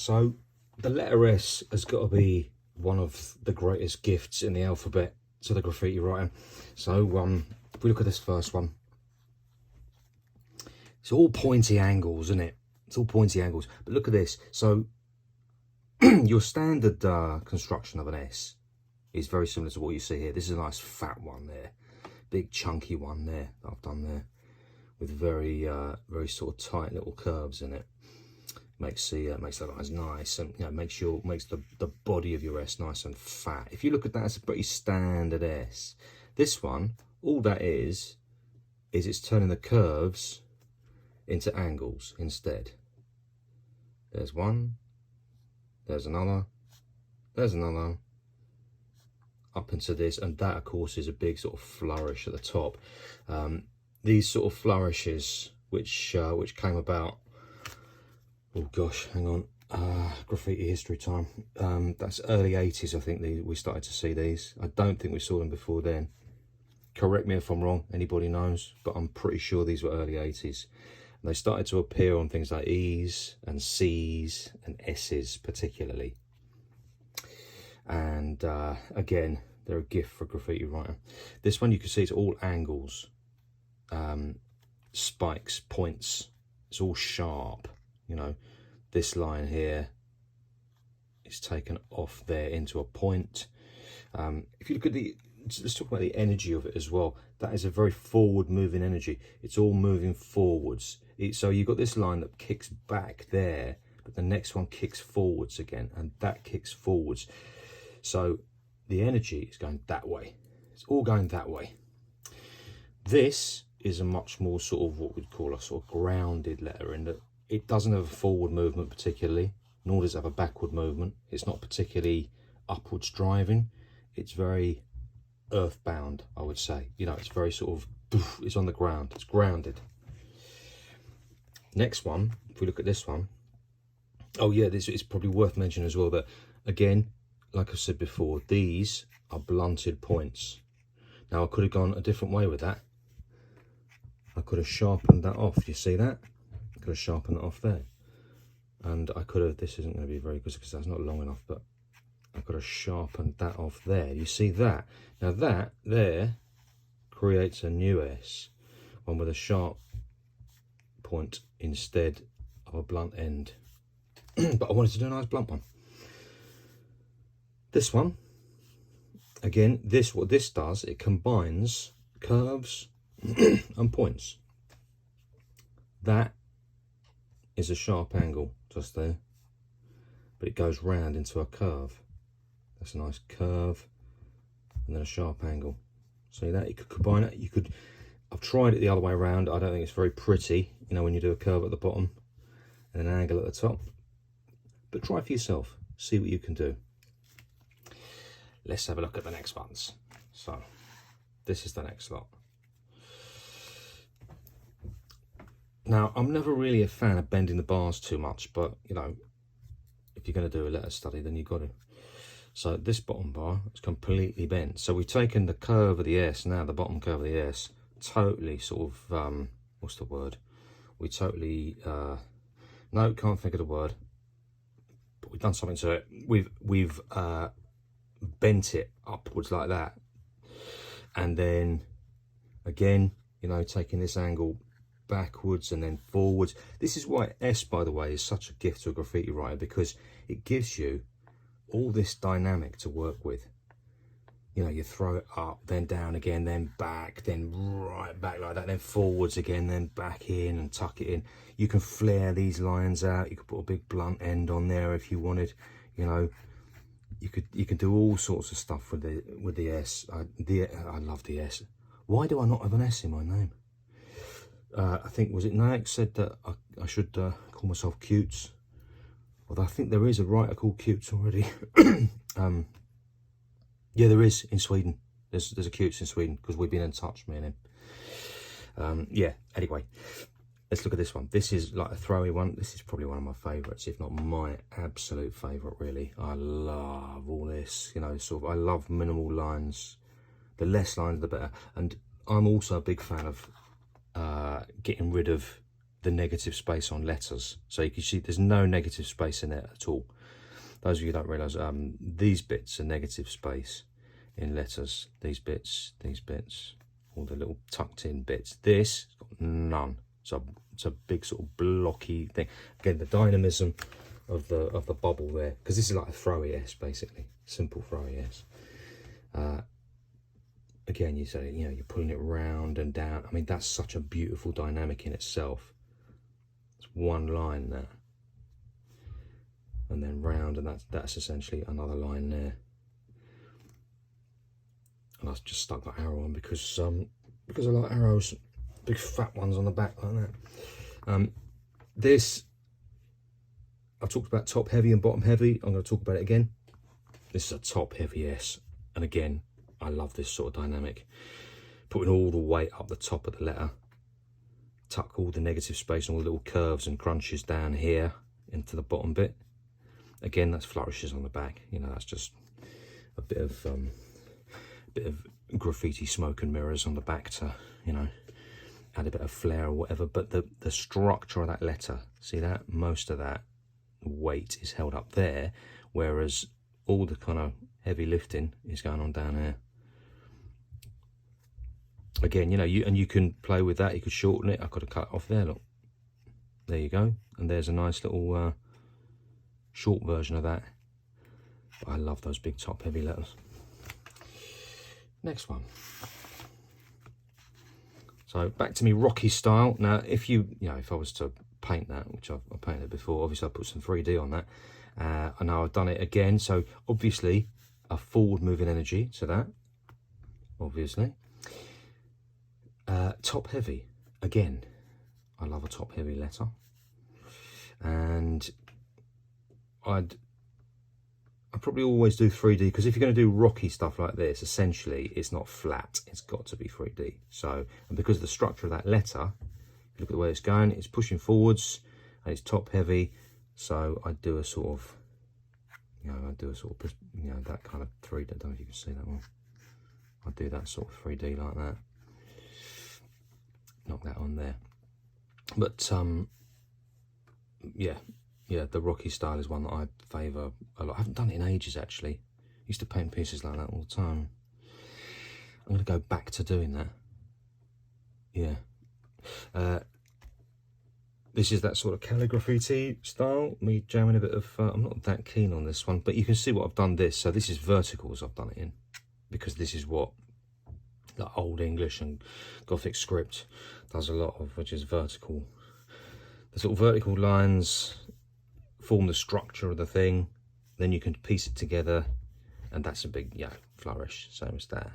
So the letter S has got to be one of the greatest gifts in the alphabet to the graffiti writer. So if we look at this first one, it's all pointy angles, isn't it? It's all pointy angles. But look at this. So your standard construction of an S is very similar to what you see here. This is a nice fat one there, big chunky one there that I've done there, with very very sort of tight little curves in it. Makes the lines nice, and makes the body of your S nice and fat. If you look at that, it's a pretty standard S. This one, all that is it's turning the curves into angles instead. There's one, there's another, there's another, up into this, and that of course is a big sort of flourish at the top. These sort of flourishes which came about, oh gosh, hang on, graffiti history time, that's early 80s I think we started to see these. I don't think we saw them before then. Correct me if I'm wrong, anybody knows, but I'm pretty sure these were early 80s. And they started to appear on things like E's and C's and S's particularly. And again, they're a gift for a graffiti writer. This one you can see it's all angles, spikes, points, it's all sharp. You know, this line here is taken off there into a point. If you look at let's talk about the energy of it as well. That is a very forward moving energy. It's all moving forwards. So you've got this line that kicks back there, but the next one kicks forwards again, and that kicks forwards. So the energy is going that way. It's all going that way. This is a much more sort of what we'd call a sort of grounded letter, in that it doesn't have a forward movement particularly, nor does it have a backward movement. It's not particularly upwards driving. It's very earthbound, I would say. You know, it's very sort of, it's on the ground, it's grounded. Next one, if we look at this one, oh yeah, this is probably worth mentioning as well that, again, like I said before, these are blunted points. Now I could have gone a different way with that. I could have sharpened that off. You see that? I could have sharpened it off there, and I could have, this isn't going to be very good because that's not long enough, but I could have sharpened that off there. You see that? Now that there creates a new S, one with a sharp point instead of a blunt end. But I wanted to do a nice blunt one. This one, again, what this does, it combines curves and points. That is a sharp angle just there, but it goes round into a curve. That's a nice curve and then a sharp angle. See that? You could combine it. You could, I've tried it the other way around. I don't think it's very pretty, you know, when you do a curve at the bottom and an angle at the top. But try for yourself, see what you can do. Let's have a look at the next ones. So this is the next lot. Now, I'm never really a fan of bending the bars too much, but you know, if you're going to do a letter study, then you've got to. So this bottom bar is completely bent. So we've taken the curve of the S, now the bottom curve of the S, totally sort of, what's the word? We totally, no, can't think of the word, but we've done something to it. We've bent it upwards like that. And then again, you know, taking this angle backwards and then forwards. This is why S, by the way, is such a gift to a graffiti writer, because it gives you all this dynamic to work with. You know, you throw it up, then down again, then back, then right back like that, then forwards again, then back in and tuck it in. You can flare these lines out. You could put a big blunt end on there if you wanted. You know, you can do all sorts of stuff with the S. I love the S. Why do I not have an S in my name? I think, was it Nayak said that I should call myself Cutes? Although I think there is a writer called Cutes already. Yeah, there is in Sweden. There's a Cutes in Sweden, because we've been in touch, me and him. Yeah, anyway, let's look at this one. This is like a throwy one. This is probably one of my favourites, if not my absolute favourite, really. I love all this, you know, sort of, I love minimal lines. The less lines, the better. And I'm also a big fan of getting rid of the negative space on letters. So you can see there's no negative space in there at all. Those of you who don't realise, these bits are negative space in letters. These bits, all the little tucked in bits. This, got none. So it's a big sort of blocky thing. Again, the dynamism of the bubble there, because this is like a throwy S basically, simple throwy S. Again, you say, you know, you're pulling it round and down. I mean, that's such a beautiful dynamic in itself. It's one line there, and then round, and that's essentially another line there. And I've just stuck that arrow on because I like arrows, big fat ones on the back like that. This, I talked about top heavy and bottom heavy. I'm going to talk about it again. This is a top heavy S, and again, I love this sort of dynamic. Putting all the weight up the top of the letter, tuck all the negative space and all the little curves and crunches down here into the bottom bit. Again, that's flourishes on the back. You know, that's just a bit of graffiti smoke and mirrors on the back to, you know, add a bit of flair or whatever. But the structure of that letter, see that? Most of that weight is held up there, whereas all the kind of heavy lifting is going on down here. Again, you know, you can play with that. You could shorten it. I could have cut it off there, look. There you go. And there's a nice little short version of that. But I love those big top heavy letters. Next one. So back to me Rocky style. Now, if I was to paint that, which I've painted before, obviously I put some 3D on that. I know I've done it again. So obviously a forward moving energy to that, obviously. Top heavy, again, I love a top heavy letter. And I probably always do 3D, because if you're going to do rocky stuff like this, essentially it's not flat, it's got to be 3D. So, and because of the structure of that letter, look at the way it's going, it's pushing forwards and it's top heavy. So I do a sort of, that kind of 3D. I don't know if you can see that one. I do that sort of 3D like that. Knock that on there. But yeah, the Rocky style is one that I favour a lot. I haven't done it in ages actually. Used to paint pieces like that all the time. I'm going to go back to doing that. Yeah. This is that sort of calligraphy style, me jamming a bit of, I'm not that keen on this one, but you can see what I've done this. So this is verticals I've done it in, because this is what the Old English and Gothic script does a lot of, which is vertical. The sort of vertical lines form the structure of the thing, then you can piece it together, and that's a big, flourish, same as that.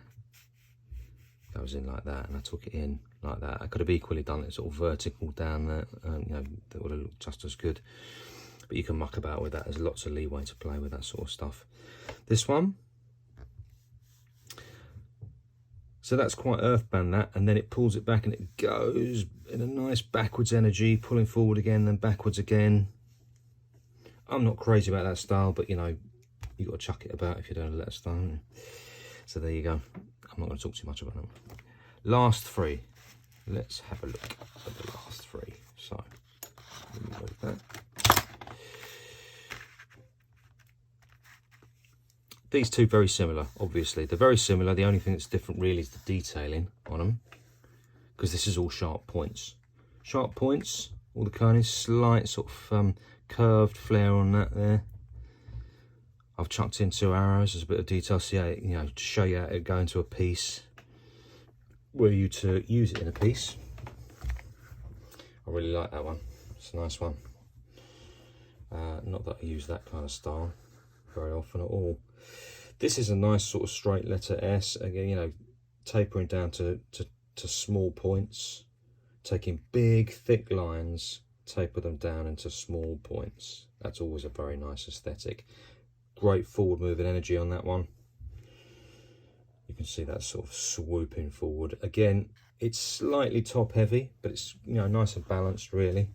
Goes in like that, and I took it in like that. I could have equally done it sort of vertical down there, that would have looked just as good. But you can muck about with that. There's lots of leeway to play with that sort of stuff. This one, so that's quite earthbound, that, and then it pulls it back and it goes in a nice backwards energy, pulling forward again, then backwards again. I'm not crazy about that style, but you know, you got to chuck it about if you're doing a letter style. So there you go. I'm not going to talk too much about them. Last three. Let's have a look at the last three. So, remove that. These two very similar, obviously. They're very similar. The only thing that's different really is the detailing on them, because this is all sharp points. Sharp points, all the kerning, slight sort of curved flare on that there. I've chucked in 2 arrows as a bit of detail, see how, to show you how it go into a piece, were you to use it in a piece. I really like that one. It's a nice one. Not that I use that kind of style very often at all. This is a nice sort of straight letter S, again, tapering down to small points, taking big thick lines, taper them down into small points. That's always a very nice aesthetic. Great forward moving energy on that one. You can see that sort of swooping forward. Again, it's slightly top heavy, but it's nice and balanced really.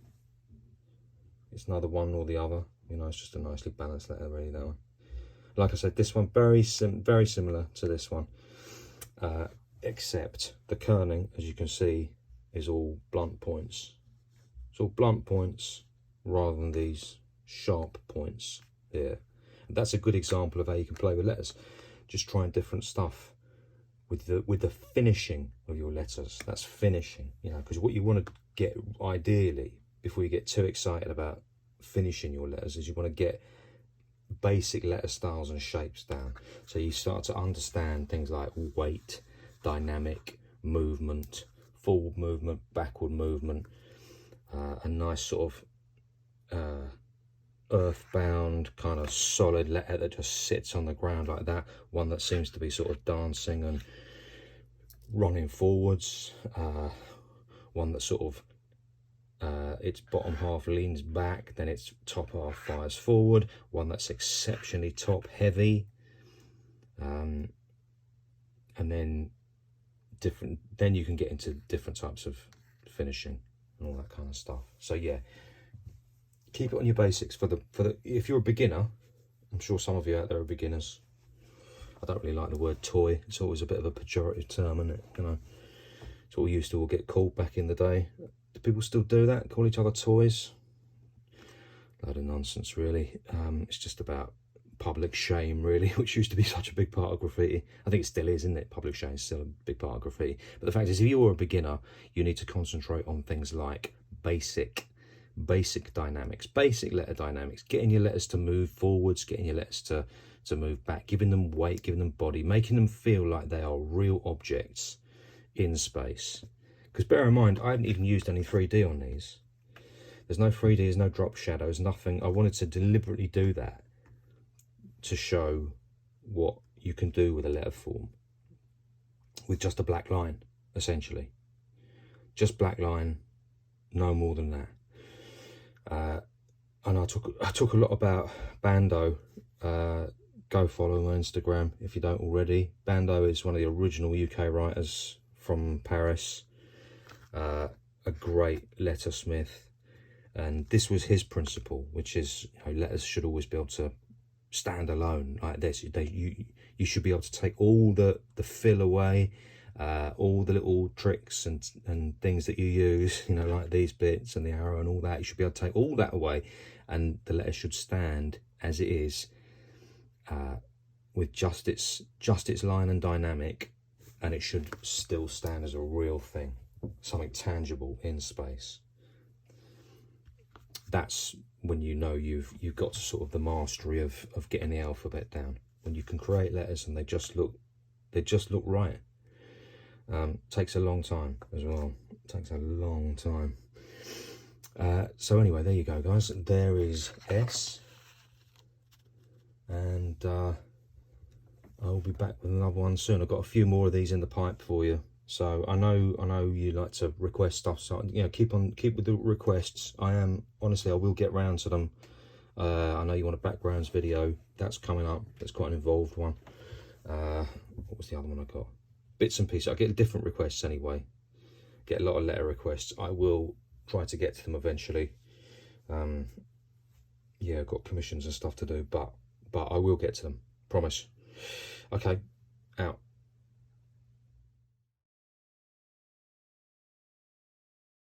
It's neither one nor the other. It's just a nicely balanced letter really, that one. Like I said, this one very similar to this one, except the kerning, as you can see, is all blunt points. sort of blunt points rather than these sharp points here. And that's a good example of how you can play with letters. Just trying different stuff with the finishing of your letters. That's finishing, you know, because what you want to get ideally before you get too excited about finishing your letters is you want to get basic letter styles and shapes down, so you start to understand things like weight, dynamic, movement, forward movement, backward movement, a nice sort of earthbound kind of solid letter that just sits on the ground like that, one that seems to be sort of dancing and running forwards, one that sort of its bottom half leans back, then its top half fires forward, one that's exceptionally top heavy, and then you can get into different types of finishing and all that kind of stuff. So yeah, keep it on your basics for the if you're a beginner. I'm sure some of you out there are beginners. I don't really like the word toy. It's always a bit of a pejorative term, isn't it? You know, it's what we used to all get called back in the day. Do people still do that? Call each other toys? Load of nonsense, really. It's just about public shame, really, which used to be such a big part of graffiti. I think it still is, isn't it? Public shame is still a big part of graffiti. But the fact is, if you're a beginner, you need to concentrate on things like basic dynamics, basic letter dynamics, getting your letters to move forwards, getting your letters to move back, giving them weight, giving them body, making them feel like they are real objects in space. Because bear in mind, I haven't even used any 3D on these. There's no 3D, there's no drop shadows, nothing. I wanted to deliberately do that to show what you can do with a letter form with just a black line, essentially. Just black line, no more than that. And I talk a lot about Bando. Go follow my Instagram if you don't already. Bando is one of the original UK writers from Paris. A great lettersmith, and this was his principle, which is, you know, letters should always be able to stand alone like this. You should be able to take all the fill away, all the little tricks and things that you use, you know, like these bits and the arrow and all that. You should be able to take all that away, and the letter should stand as it is, with just its line and dynamic, and it should still stand as a real thing, something tangible in space. That's when you know you've got to sort of the mastery of getting the alphabet down. When you can create letters and they just look right. Takes a long time as well. Takes a long time. So anyway, there you go, guys. There is S, and I'll be back with another one soon. I've got a few more of these in the pipe for you. So I know you like to request stuff, so you know, keep with the requests. I will get round to them. I know you want a backgrounds video, that's coming up. That's quite an involved one. What was the other one I got? Bits and pieces. I get different requests anyway. Get a lot of letter requests. I will try to get to them eventually. Yeah, I've got commissions and stuff to do, but I will get to them. Promise. Okay, out.